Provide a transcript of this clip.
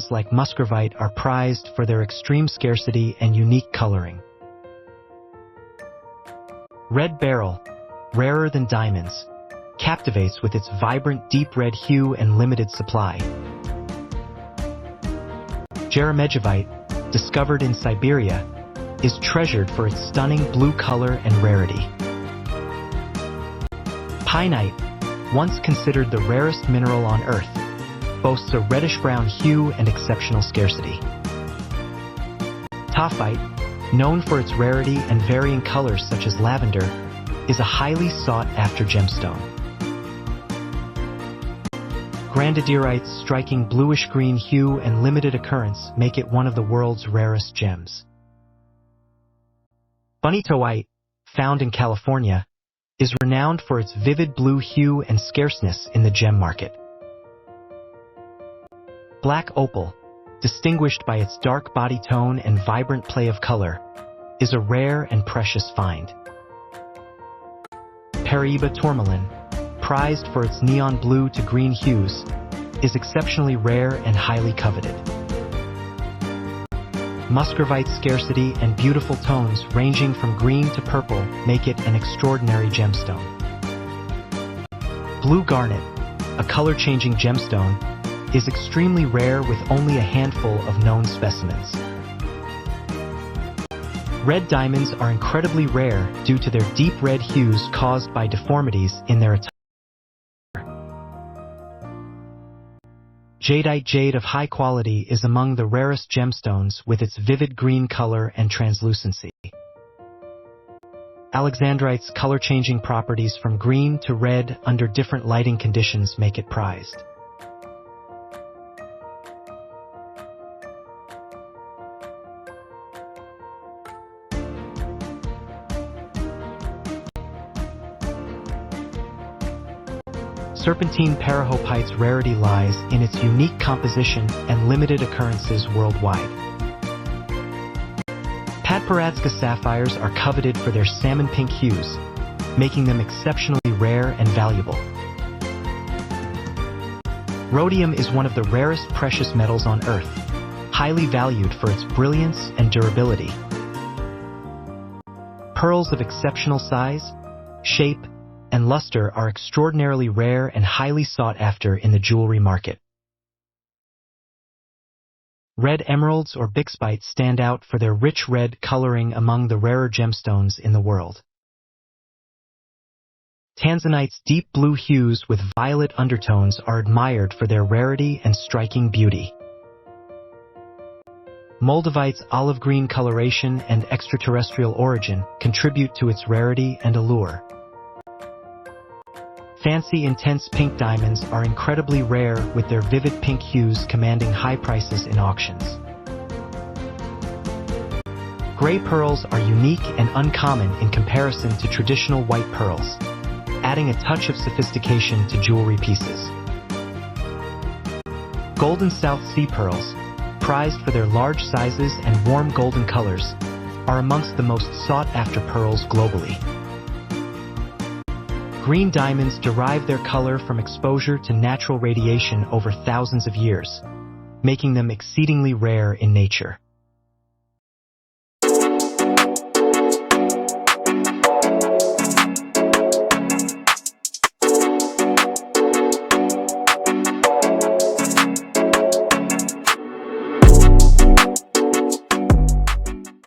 gems like muscovite are prized for their extreme scarcity and unique coloring. Red beryl, rarer than diamonds, captivates with its vibrant deep red hue and limited supply. Jaromedjivite, discovered in Siberia, is treasured for its stunning blue color and rarity. Pienite, once considered the rarest mineral on Earth, boasts a reddish-brown hue and exceptional scarcity. Tophyte, known for its rarity and varying colors such as lavender, is a highly sought-after gemstone. Granodiorite's striking bluish-green hue and limited occurrence make it one of the world's rarest gems. Bonitoite, found in California, is renowned for its vivid blue hue and scarceness in the gem market. Black opal, distinguished by its dark body tone and vibrant play of color, is a rare and precious find. Paraiba tourmaline, prized for its neon blue to green hues, is exceptionally rare and highly coveted. Muscovite's scarcity and beautiful tones ranging from green to purple make it an extraordinary gemstone. Blue garnet, a color-changing gemstone, is extremely rare with only a handful of known specimens. Red diamonds are incredibly rare due to their deep red hues caused by deformities in their attire. Jadeite jade of high quality is among the rarest gemstones with its vivid green color and translucency. Alexandrite's color-changing properties from green to red under different lighting conditions make it prized. Serpentine parahopite's rarity lies in its unique composition and limited occurrences worldwide. Padparadska sapphires are coveted for their salmon pink hues, making them exceptionally rare and valuable. Rhodium is one of the rarest precious metals on Earth, highly valued for its brilliance and durability. Pearls of exceptional size, shape, and luster are extraordinarily rare and highly sought after in the jewelry market. Red emeralds or bixbyte stand out for their rich red coloring among the rarer gemstones in the world. Tanzanite's deep blue hues with violet undertones are admired for their rarity and striking beauty. Moldavite's olive green coloration and extraterrestrial origin contribute to its rarity and allure. Fancy intense pink diamonds are incredibly rare with their vivid pink hues commanding high prices in auctions. Gray pearls are unique and uncommon in comparison to traditional white pearls, adding a touch of sophistication to jewelry pieces. Golden South Sea pearls, prized for their large sizes and warm golden colors, are amongst the most sought-after pearls globally. Green diamonds derive their color from exposure to natural radiation over thousands of years, making them exceedingly rare in nature.